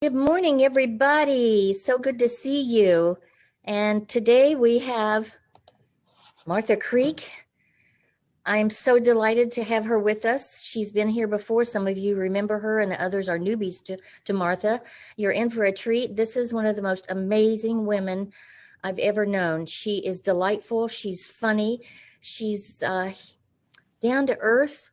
Good morning, everybody. So good to see you. And today we have Martha Creek. I'm so delighted to have her with us. She's been here before. Some of you remember her, and others are newbies to Martha. You're in for a treat. This is one of the most amazing women I've ever known. She is delightful. She's funny. She's down to earth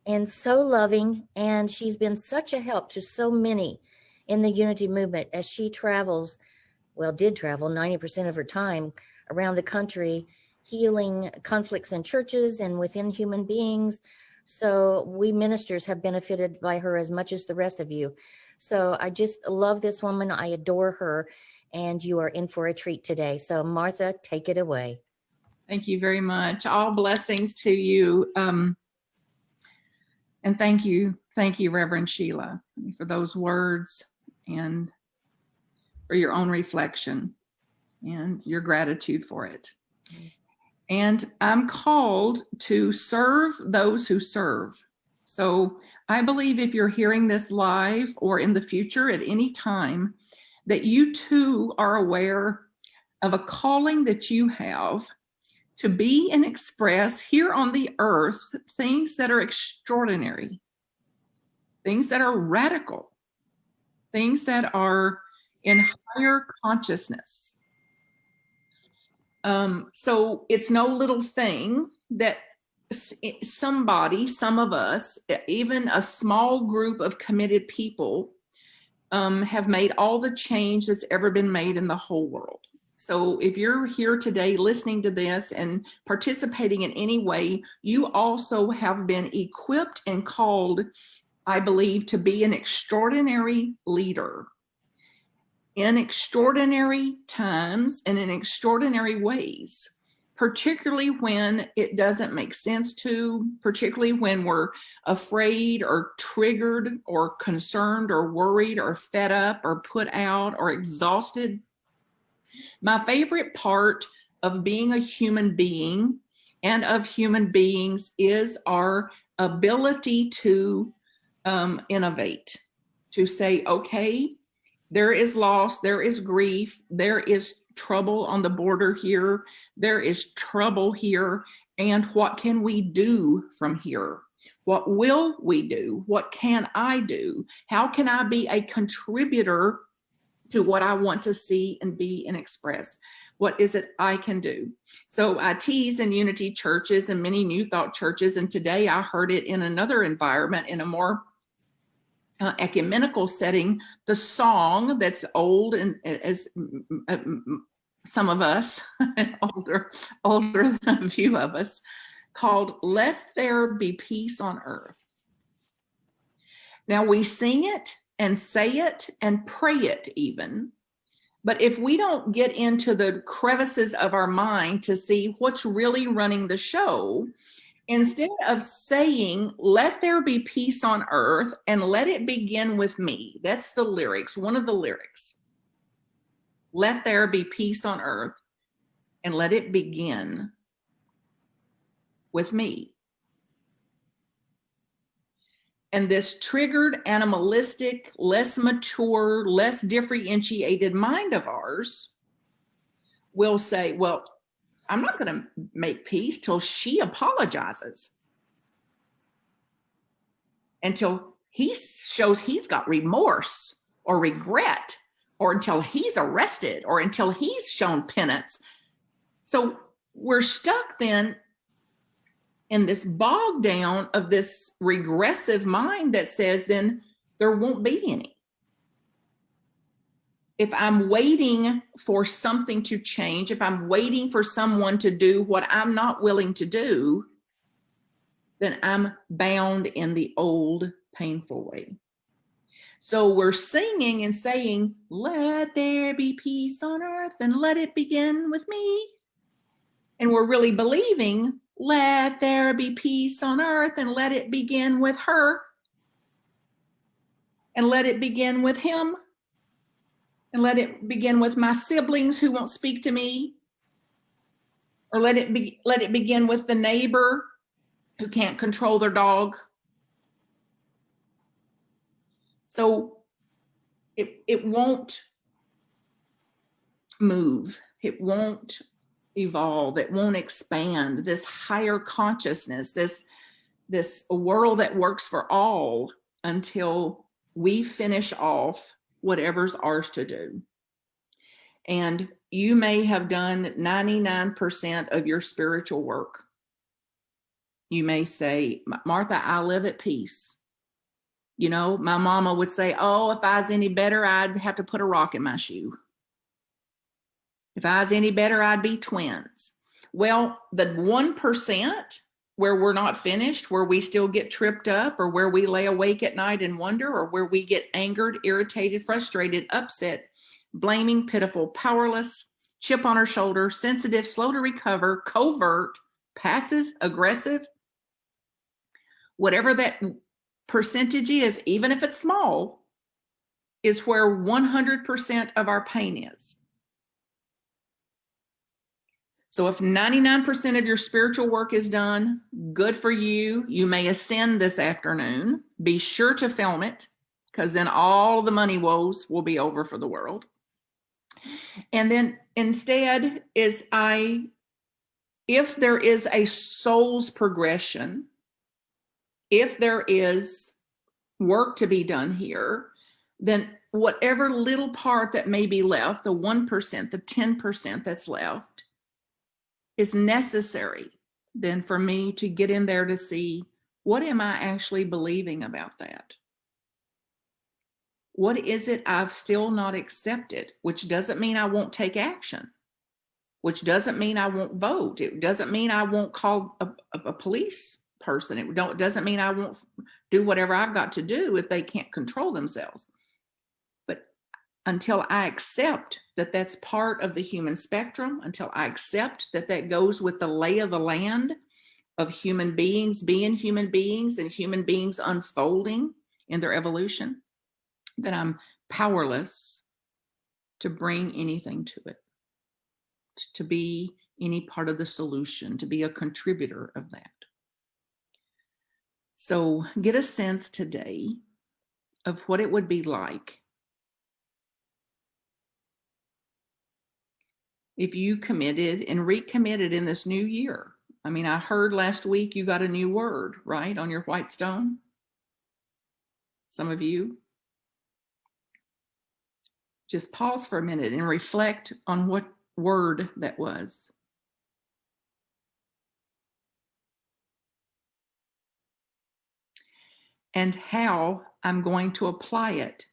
and so loving. And she's been such a help to so many in the unity movement as she travels, did travel 90% of her time around the country, healing conflicts in churches and within human beings. So we ministers have benefited by her as much as the rest of you. So I just love this woman. I adore her. And you are in for a treat today. So Martha, take it away. Thank you very much. All blessings to you. And thank you, Reverend Sheila, for those words and for your own reflection and your gratitude for it. And I'm called to serve those who serve. So I believe if you're hearing this live or in the future at any time, that you too are aware of a calling that you have to be and express here on the earth things that are extraordinary, things that are radical, things that are in higher consciousness. So it's no little thing that somebody, some of us, even a small group of committed people have made all the change that's ever been made in the whole world. So if you're here today listening to this and participating in any way, you also have been equipped and called, I believe, to be an extraordinary leader in extraordinary times and in extraordinary ways, particularly when it doesn't make sense to, particularly when we're afraid or triggered or concerned or worried or fed up or put out or exhausted. My favorite part of being a human being and of human beings is our ability to innovate, to say, okay, there is loss, there is grief, there is trouble on the border here, there is trouble here, and what can we do from here? What will we do? What can I do? How can I be a contributor to what I want to see and be and express? What is it I can do? So I tease in Unity churches and many New Thought churches, and today I heard it in another environment, in a more ecumenical setting, the song that's old and as some of us, older than a few of us, called "Let There Be Peace on Earth." Now we sing it and say it and pray it even, but if we don't get into the crevices of our mind to see what's really running the show, instead of saying, let there be peace on earth and let it begin with me. That's the lyrics, one of the lyrics. Let there be peace on earth and let it begin with me. And this triggered, animalistic, less mature, less differentiated mind of ours will say, well, I'm not going to make peace till she apologizes, until he shows he's got remorse or regret, or until he's arrested, or until he's shown penance. So we're stuck then in this bog down of this regressive mind that says then there won't be any. If I'm waiting for something to change, if I'm waiting for someone to do what I'm not willing to do, then I'm bound in the old painful way. So we're singing and saying, let there be peace on earth and let it begin with me. And we're really believing, let there be peace on earth and let it begin with her. And let it begin with him. And let it begin with my siblings who won't speak to me. Or let it begin with the neighbor who can't control their dog. So it won't move. It won't evolve. It won't expand. This higher consciousness, this world that works for all, until we finish off whatever's ours to do. And you may have done 99% of your spiritual work. You may say, Martha, I live at peace. You know, my mama would say, oh, if I was any better, I'd have to put a rock in my shoe. If I was any better, I'd be twins. Well, the 1% where we're not finished, where we still get tripped up, or where we lay awake at night and wonder, or where we get angered, irritated, frustrated, upset, blaming, pitiful, powerless, chip on our shoulder, sensitive, slow to recover, covert, passive, aggressive, whatever that percentage is, even if it's small, is where 100% of our pain is. So if 99% of your spiritual work is done, good for you. You may ascend this afternoon. Be sure to film it, because then all the money woes will be over for the world. And then instead if there is a soul's progression, if there is work to be done here, then whatever little part that may be left, the 1%, the 10% that's left, is necessary then for me to get in there to see, what am I actually believing about that? What is it I've still not accepted? Which doesn't mean I won't take action, which doesn't mean I won't vote. It doesn't mean I won't call a police person. It doesn't mean I won't do whatever I've got to do if they can't control themselves. But until I accept that that's part of the human spectrum, until I accept that that goes with the lay of the land of human beings being human beings and human beings unfolding in their evolution, that I'm powerless to bring anything to it, to be any part of the solution, to be a contributor of that. So get a sense today of what it would be like if you committed and recommitted in this new year. I mean, I heard last week you got a new word, right, on your white stone. Some of you. Just pause for a minute and reflect on what word that was. And how I'm going to apply it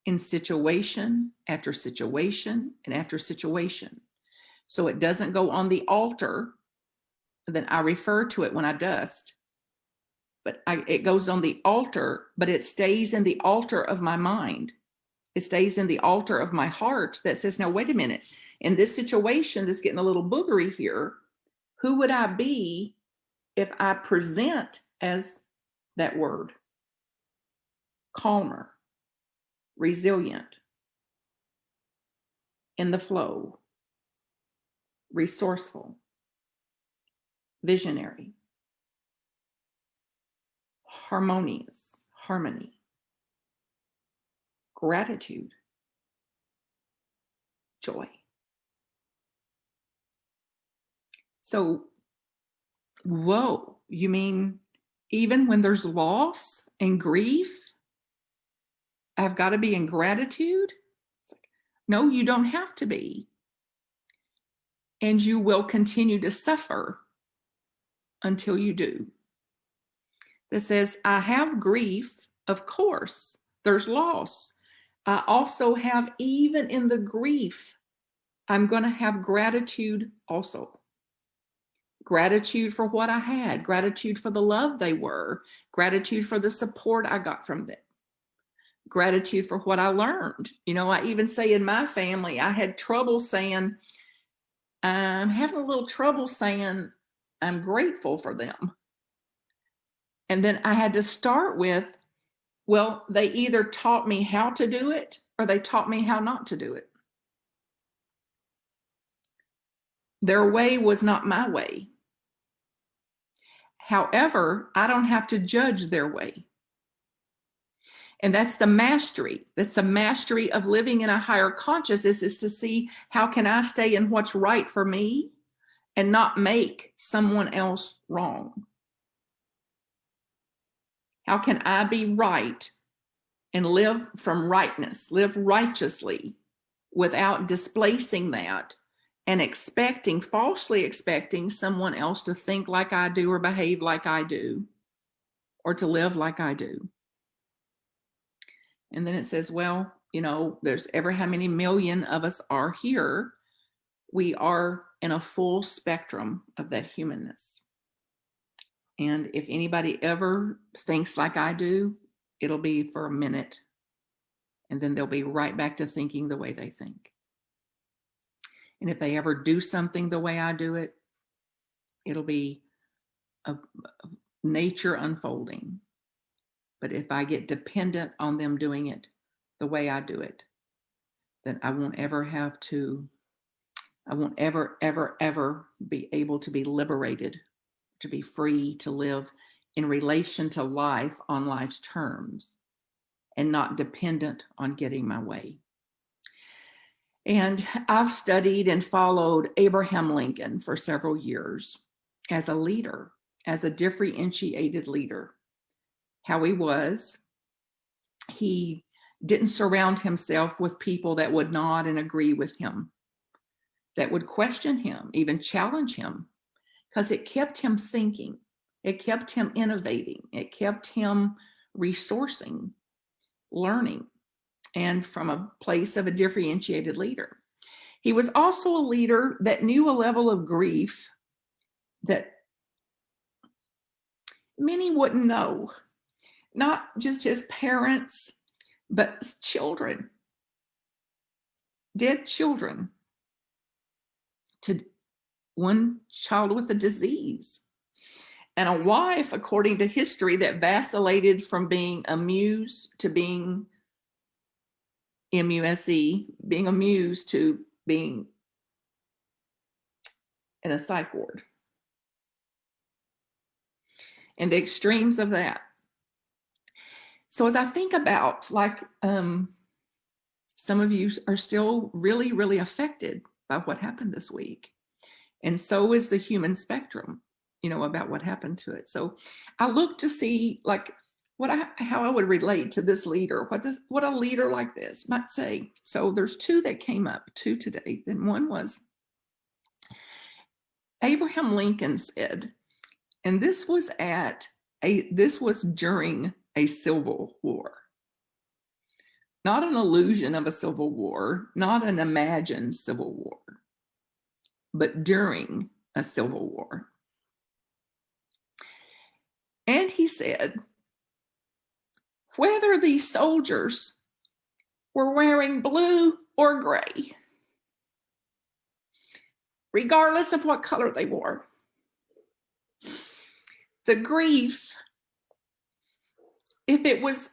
in situation after situation and after situation. So it doesn't go on the altar, then I refer to it when I dust, but it goes on the altar, but it stays in the altar of my mind. It stays in the altar of my heart that says, now, wait a minute, in this situation that's getting a little boogery here, who would I be if I present as that word? Calmer, resilient, in the flow, resourceful, visionary, harmonious, harmony, gratitude, joy. So, whoa, you mean even when there's loss and grief, I've got to be in gratitude? It's like, no, you don't have to be. And you will continue to suffer until you do. That says, I have grief, of course. There's loss. I also have, even in the grief, I'm going to have gratitude also. Gratitude for what I had, gratitude for the love they were, gratitude for the support I got from them, gratitude for what I learned. You know, I even say in my family, I had trouble saying, I'm having a little trouble saying I'm grateful for them. And then I had to start with, well, they either taught me how to do it or they taught me how not to do it. Their way was not my way. However, I don't have to judge their way. And that's the mastery. That's the mastery of living in a higher consciousness, is to see how can I stay in what's right for me and not make someone else wrong. How can I be right and live from rightness, live righteously without displacing that and falsely expecting someone else to think like I do or behave like I do or to live like I do. And then it says, well, there's ever how many million of us are here. We are in a full spectrum of that humanness. And if anybody ever thinks like I do, it'll be for a minute. And then they'll be right back to thinking the way they think. And if they ever do something the way I do it, it'll be a nature unfolding. But if I get dependent on them doing it the way I do it, then I won't ever, ever be able to be liberated, to be free to live in relation to life on life's terms and not dependent on getting my way. And I've studied and followed Abraham Lincoln for several years as a leader, as a differentiated leader. How he didn't surround himself with people that would nod and agree with him, that would question him, even challenge him, because it kept him thinking, it kept him innovating, it kept him resourcing, learning, and from a place of a differentiated leader. He was also a leader that knew a level of grief that many wouldn't know. Not just his parents, but children, dead children, to one child with a disease, and a wife, according to history, that vacillated from being a muse to being MUSE, being a muse to being in a psych ward. And the extremes of that. So as I think about, some of you are still really, really affected by what happened this week. And so is the human spectrum, about what happened to it. So I look to see how I would relate to this leader, what a leader like this might say. So there's two that came up, two today. Then one was Abraham Lincoln said, and this was during a civil war. Not an illusion of a civil war, not an imagined civil war, but during a civil war. And he said, whether these soldiers were wearing blue or gray, regardless of what color they wore, the grief, if it was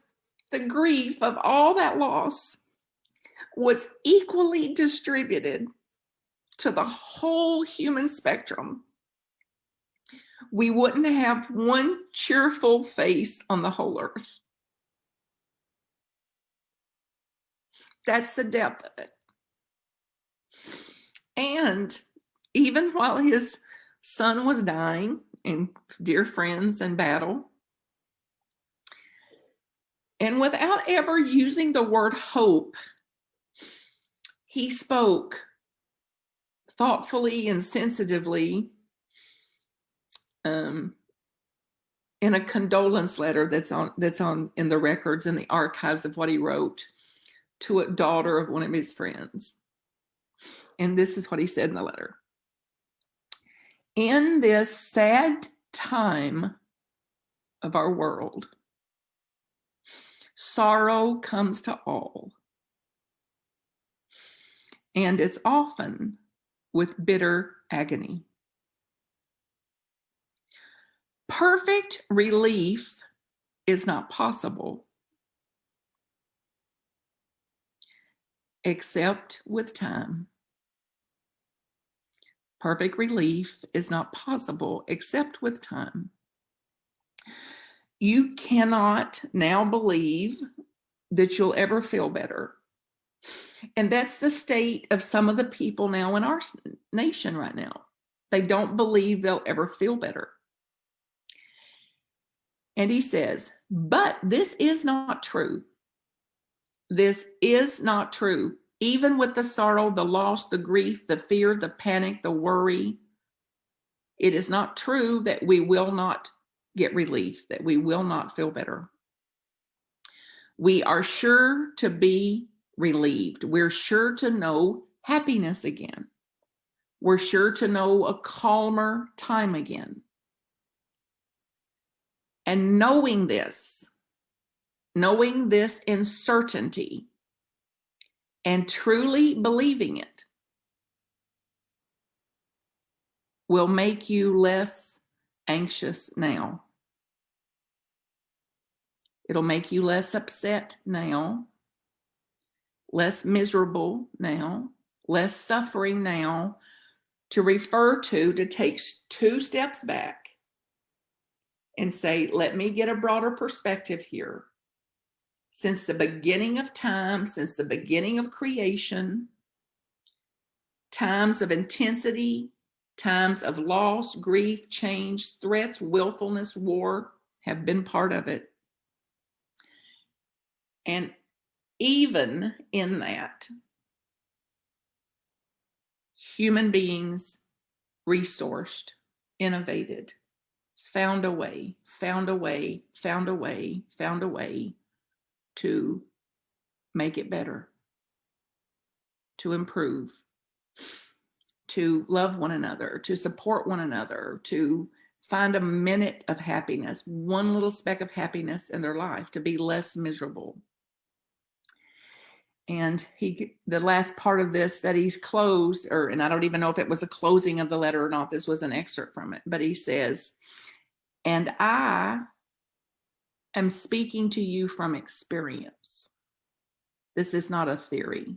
the grief of all that loss, was equally distributed to the whole human spectrum, we wouldn't have one cheerful face on the whole earth. That's the depth of it. And even while his son was dying and dear friends in battle, and without ever using the word hope, he spoke thoughtfully and sensitively in a condolence letter that's on in the records in the archives of what he wrote to a daughter of one of his friends. And this is what he said in the letter. In this sad time of our world, sorrow comes to all, and it's often with bitter agony. Perfect relief is not possible except with time. Perfect relief is not possible except with time. You cannot now believe that you'll ever feel better. And that's the state of some of the people now in our nation right now. They don't believe they'll ever feel better. And he says, but this is not true. This is not true. Even with the sorrow, the loss, the grief, the fear, the panic, the worry, it is not true that we will not get relief, that we will not feel better. We are sure to be relieved. We're sure to know happiness again. We're sure to know a calmer time again. And knowing this in certainty and truly believing it will make you less anxious now. It'll make you less upset now, less miserable now, less suffering now, to take 2 steps back and say, let me get a broader perspective here. Since the beginning of time, since the beginning of creation, times of intensity, times of loss, grief, change, threats, willfulness, war have been part of it. And even in that, human beings resourced, innovated, found a way to make it better, to improve, to love one another, to support one another, to find a minute of happiness, one little speck of happiness in their life, to be less miserable. And the last part of this that he's closed, and I don't even know if it was a closing of the letter or not, this was an excerpt from it, but he says, and I am speaking to you from experience. This is not a theory.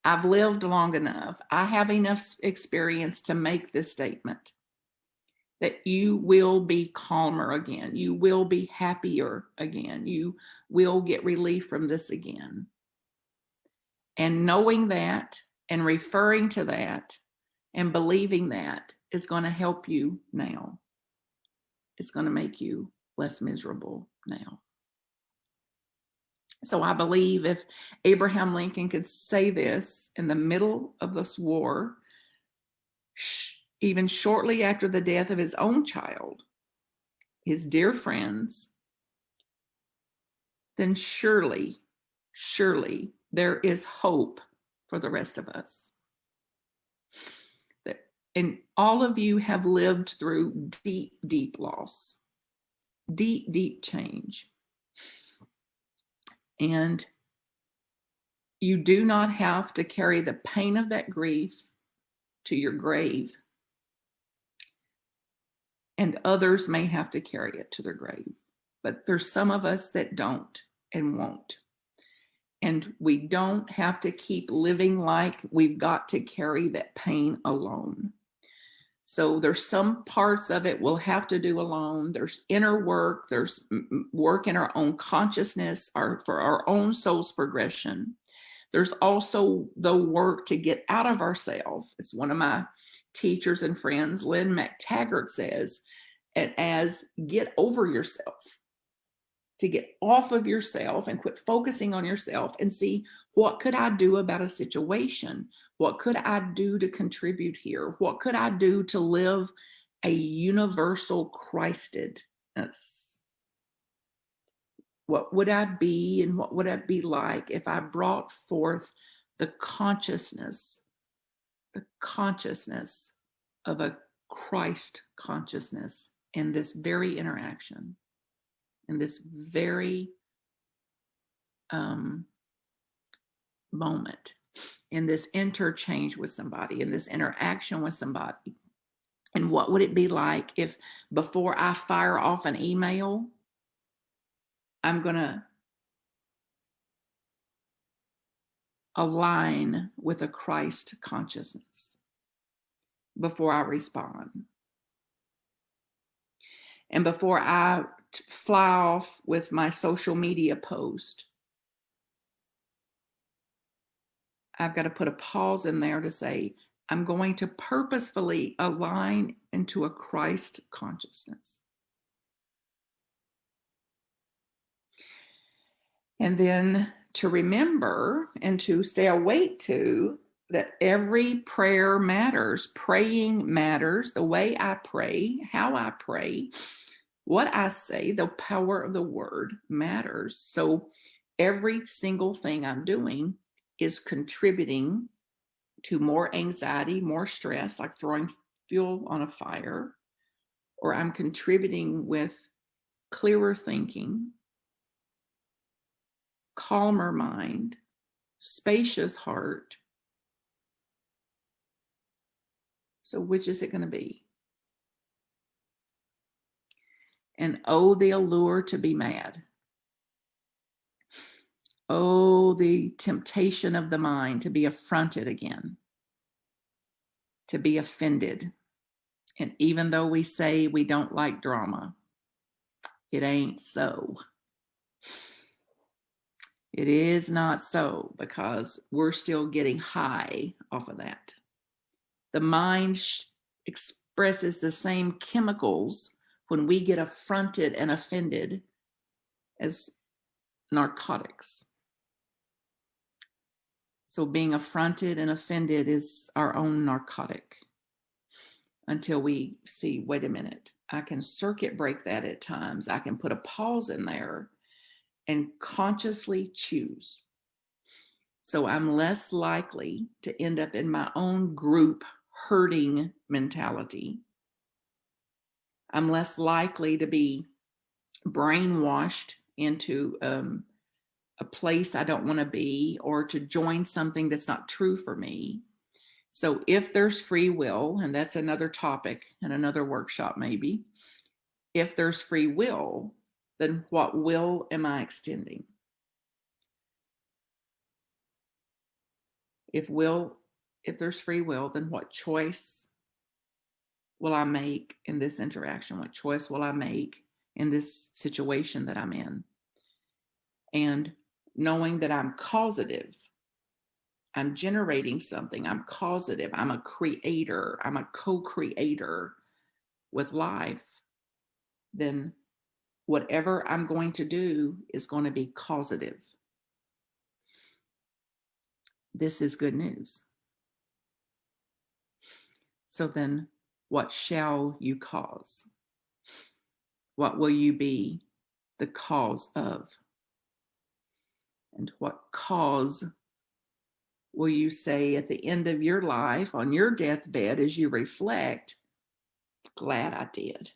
I've lived long enough. I have enough experience to make this statement that you will be calmer again. You will be happier again. You will get relief from this again. And knowing that and referring to that and believing that is going to help you now. It's going to make you less miserable now. So I believe if Abraham Lincoln could say this in the middle of this war, even shortly after the death of his own child, his dear friends, then surely there is hope for the rest of us. And all of you have lived through deep loss, deep change. And you do not have to carry the pain of that grief to your grave. And others may have to carry it to their grave. But there's some of us that don't and won't. And we don't have to keep living like we've got to carry that pain alone. So there's some parts of it we'll have to do alone. There's inner work. There's work in our own consciousness, for our own soul's progression. There's also the work to get out of ourselves. It's one of my teachers and friends, Lynn McTaggart, says it as get over yourself, to get off of yourself and quit focusing on yourself and see, what could I do about a situation? What could I do to contribute here? What could I do to live a universal Christedness? What would I be and what would I be like if I brought forth the consciousness of a Christ consciousness in this very interaction, in this very moment, in this interchange with somebody, in this interaction with somebody? And what would it be like if before I fire off an email, I'm going to align with a Christ consciousness before I respond? And before I fly off with my social media post, I've got to put a pause in there to say, I'm going to purposefully align into a Christ consciousness. And then to remember and to stay awake to that every prayer matters. Praying matters. The way I pray, how I pray, what I say, the power of the word matters. So every single thing I'm doing is contributing to more anxiety, more stress, like throwing fuel on a fire, or I'm contributing with clearer thinking, calmer mind, spacious heart. So which is it going to be? And oh, the allure to be mad. Oh, the temptation of the mind to be affronted again, to be offended. And even though we say we don't like drama, it ain't so. It is not so, because we're still getting high off of that. The mind expresses the same chemicals when we get affronted and offended as narcotics. So being affronted and offended is our own narcotic until we see, wait a minute, I can circuit break that at times. I can put a pause in there and consciously choose. So I'm less likely to end up in my own group hurting mentality. I'm less likely to be brainwashed into a place I don't want to be, or to join something that's not true for me. So if there's free will, and that's another topic and another workshop maybe, if there's free will, then what will am I extending? If there's free will, then what choice will I make in this interaction? What choice will I make in this situation that I'm in? And knowing that I'm causative, I'm generating something, I'm causative, I'm a creator, I'm a co-creator with life, then whatever I'm going to do is going to be causative. This is good news. So then, what shall you cause? What will you be the cause of? And what cause will you say at the end of your life, on your deathbed, as you reflect, glad I did.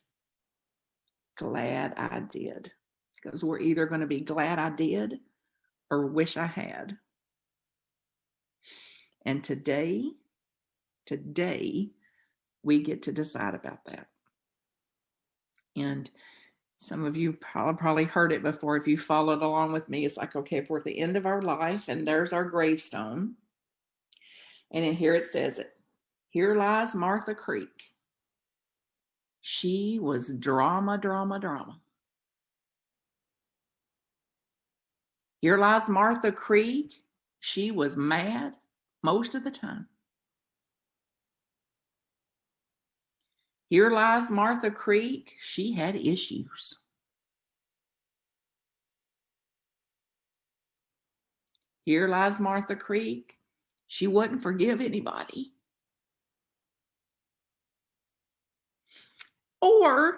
Glad I did. Because we're either going to be glad I did or wish I had. And today, we get to decide about that. And some of you probably heard it before. If you followed along with me, it's like, okay, if we're at the end of our life and there's our gravestone, and in here it says it, here lies Martha Creek. She was drama, drama, drama. Here lies Martha Creek. She was mad most of the time. Here lies Martha Creek. She had issues. Here lies Martha Creek. She wouldn't forgive anybody. Or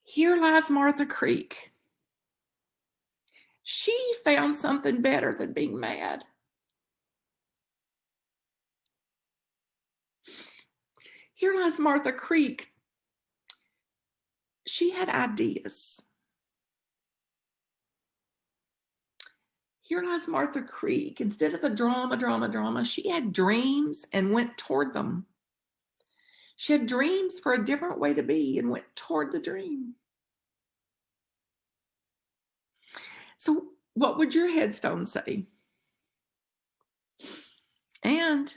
here lies Martha Creek. She found something better than being mad. Here lies Martha Creek. She had ideas. Here lies Martha Creek. Instead of the drama, drama, drama, she had dreams and went toward them. She had dreams for a different way to be and went toward the dream. So what would your headstone say? And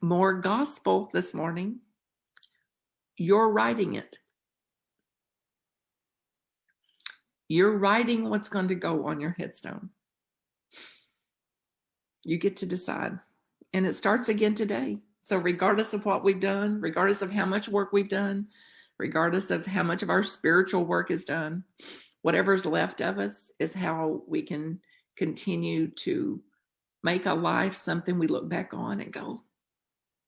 more gospel this morning. You're writing it. You're writing what's going to go on your headstone. You get to decide. And it starts again today. So regardless of what we've done, regardless of how much work we've done, regardless of how much of our spiritual work is done, whatever's left of us is how we can continue to make a life something we look back on and go,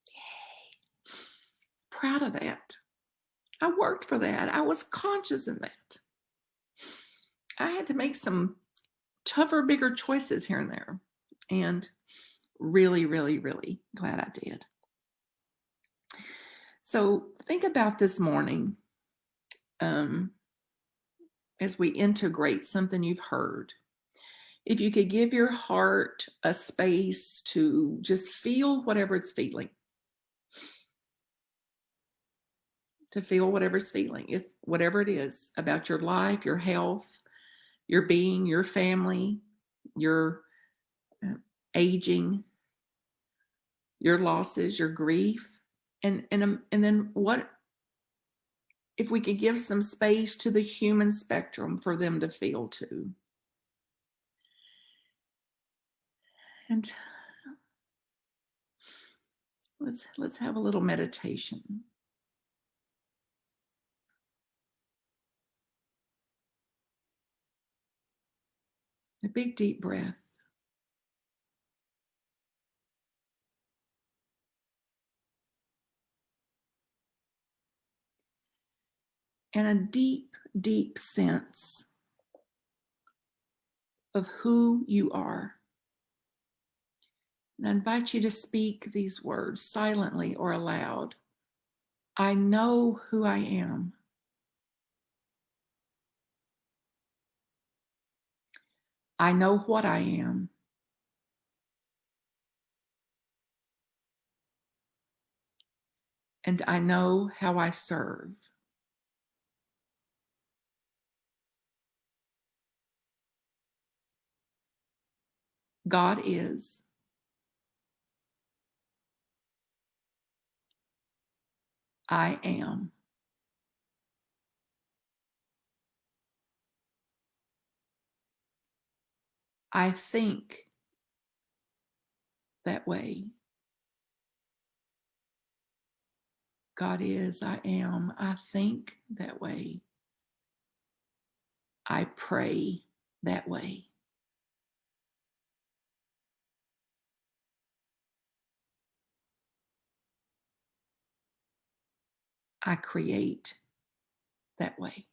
yay, proud of that. I worked for that. I was conscious in that. I had to make some tougher, bigger choices here and there. And really, really, really glad I did. So think about this morning as we integrate something you've heard. If you could give your heart a space to just feel whatever it's feeling, to feel whatever it's feeling, if whatever it is about your life, your health, your being, your family, your aging, your losses, your grief, and then what if we could give some space to the human spectrum for them to feel too. And let's have a little meditation. A big deep breath. And a deep, deep sense of who you are. And I invite you to speak these words silently or aloud. I know who I am. I know what I am. And I know how I serve. God is. I am. I think that way. God is, I am. I think that way. I pray that way. I create that way.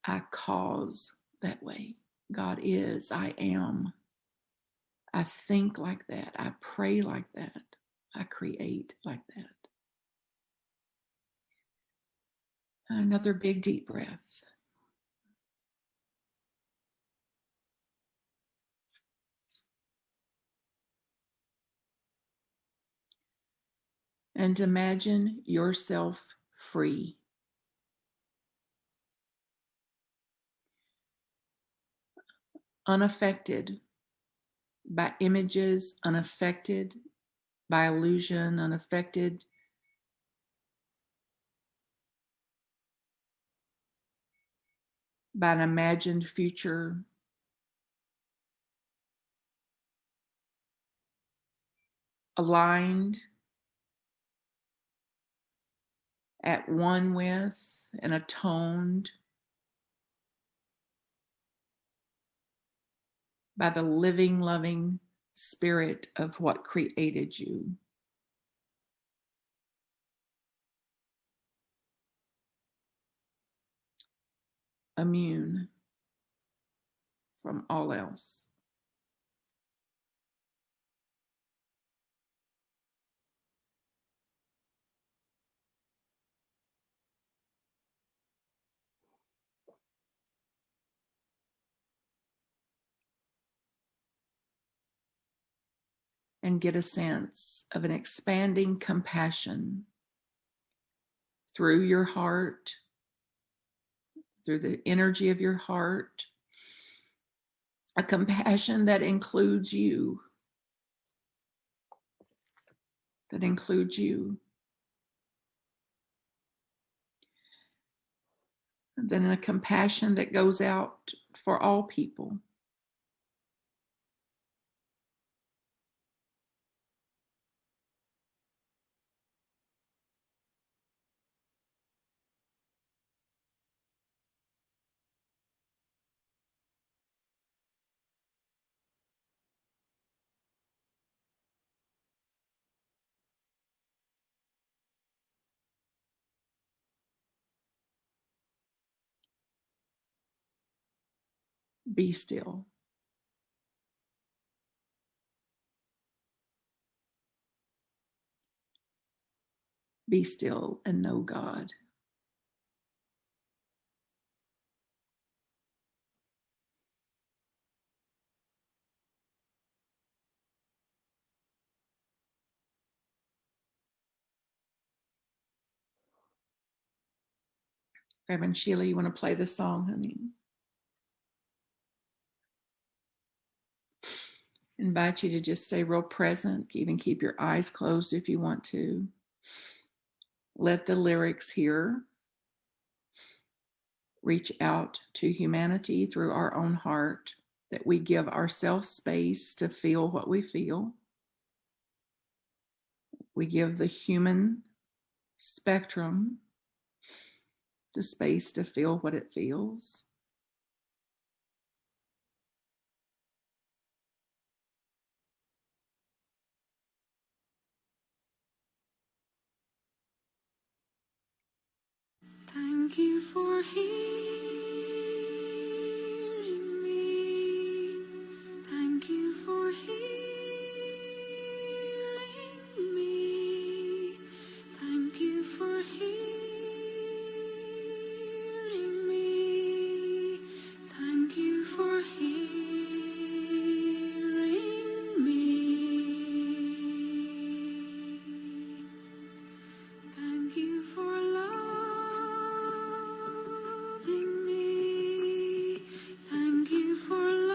I cause that way. God is, I am. I think like that. I pray like that. I create like that. Another big deep breath. And imagine yourself free. Unaffected by images, unaffected by illusion, unaffected by an imagined future, aligned, at one with, and atoned by the living, loving spirit of what created you. Immune from all else. And get a sense of an expanding compassion through your heart, through the energy of your heart, a compassion that includes you, that includes you. And then a compassion that goes out for all people. Be still. Be still and know God. Reverend Sheila, you want to play the song, honey? Invite you to just stay real present, even keep your eyes closed if you want to. Let the lyrics here reach out to humanity through our own heart, that we give ourselves space to feel what we feel. We give the human spectrum the space to feel what it feels. Thank you for hearing me. Thank you for hearing me. Thank you for hearing me. Thank you for hearing me. Thank you for loving me. Thank you for loving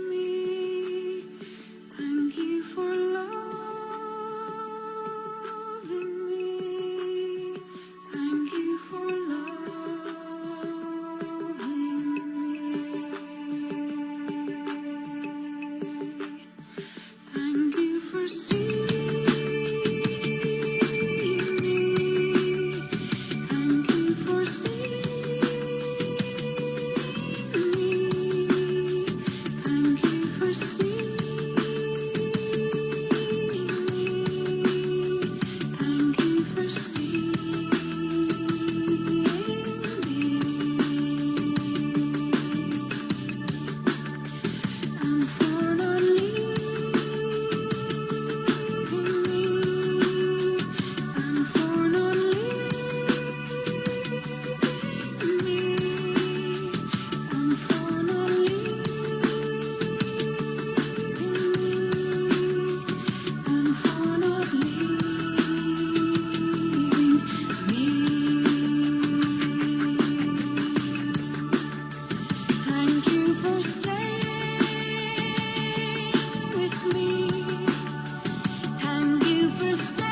me. Thank you for loving me. Thank you for loving me. Thank you for seeing me. Thank you for seeing me. Thank you for seeing me. Thank you for seeing me. And for not leaving me, and for not leaving me, and for not leaving me, and for not leaving me. Thank you for staying with me. Thank you for staying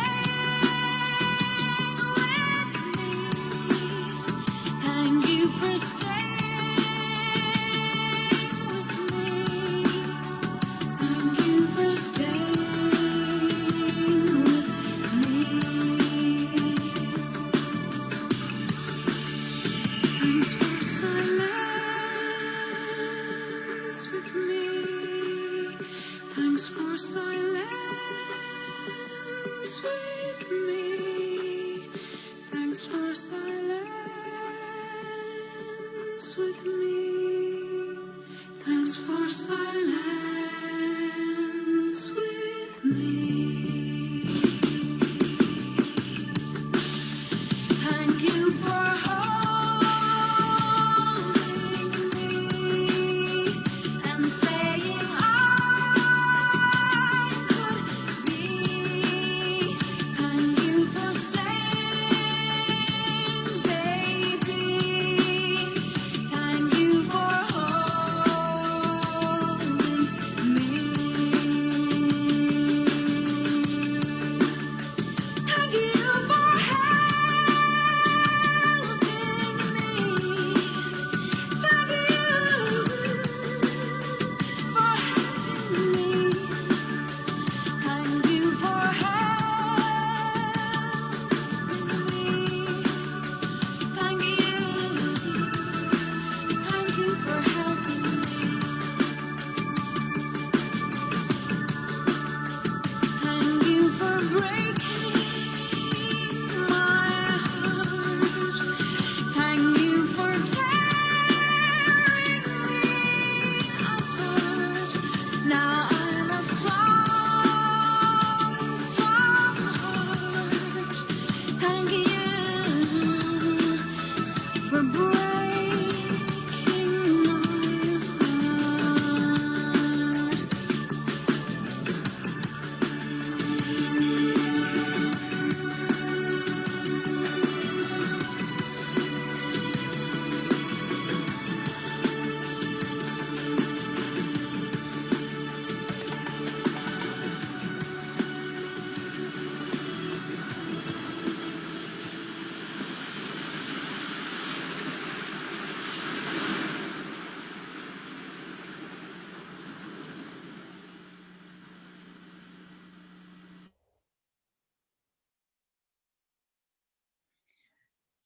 with me. Thank you for staying with me. Thank you for staying with me. Thanks for silence with me. Thanks for silence with me. Thanks for silence with me. Thanks for silence with me. Thank you for holding me and saying I could be. Thank you for saying, baby. Thank you for holding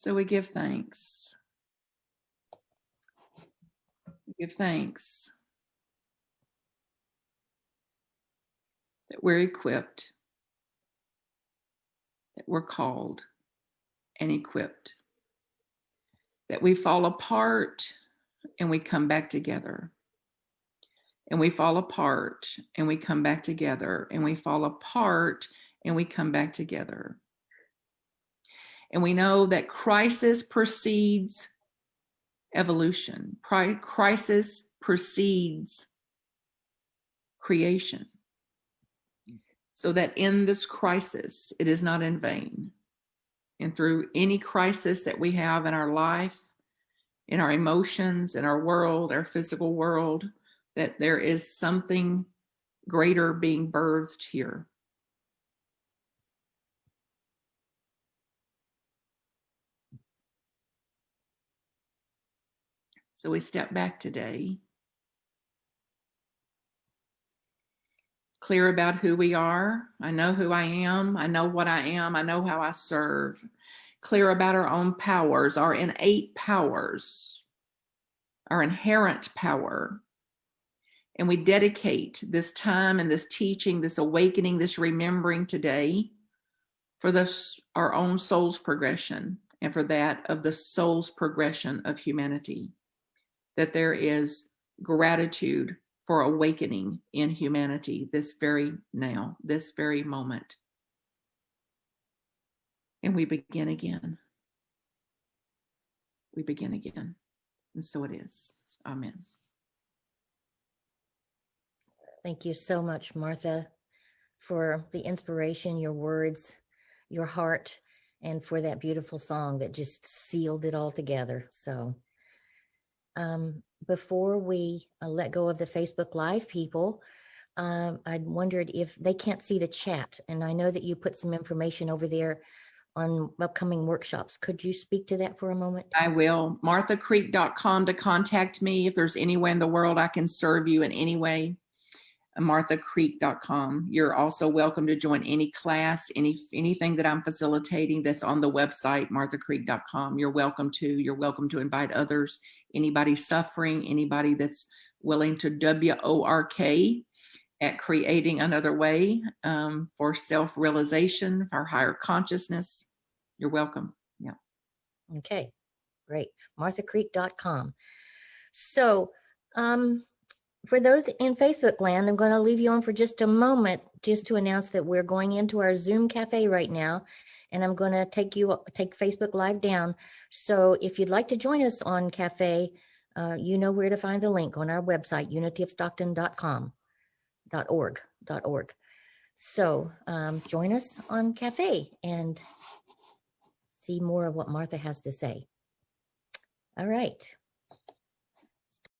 So we give thanks. We give thanks that we're equipped, that we're called and equipped, that we fall apart and we come back together. And we fall apart and we come back together. And we fall apart and we come back together. And we know that crisis precedes evolution. Crisis precedes creation. So that in this crisis, it is not in vain. And through any crisis that we have in our life, in our emotions, in our world, our physical world, that there is something greater being birthed here. So we step back today, clear about who we are. I know who I am. I know what I am. I know how I serve. Clear about our own powers, our innate powers, our inherent power. And we dedicate this time and this teaching, this awakening, this remembering today for this, our own soul's progression, and for that of the soul's progression of humanity. That there is gratitude for awakening in humanity this very now, this very moment. And we begin again. We begin again. And so it is. Amen. Thank you so much, Martha, for the inspiration, your words, your heart, and for that beautiful song that just sealed it all together. So before we let go of the Facebook Live people, I wondered if they can't see the chat. And I know that you put some information over there on upcoming workshops. Could you speak to that for a moment? I will. MarthaCreek.com to contact me if there's any way in the world I can serve you in any way. MarthaCreek.com. You're also welcome to join any class, anything that I'm facilitating that's on the website, MarthaCreek.com. You're welcome to. You're welcome to invite others. Anybody suffering, anybody that's willing to WORK at creating another way for self-realization, for higher consciousness. You're welcome. Yeah. Okay, great. MarthaCreek.com. So, for those in Facebook land, I'm going to leave you on for just a moment just to announce that we're going into our Zoom cafe right now, and I'm going to take Facebook Live down. So if you'd like to join us on cafe, you know where to find the link on our website, unityofstockton.org. So join us on cafe and see more of what Martha has to say. All right.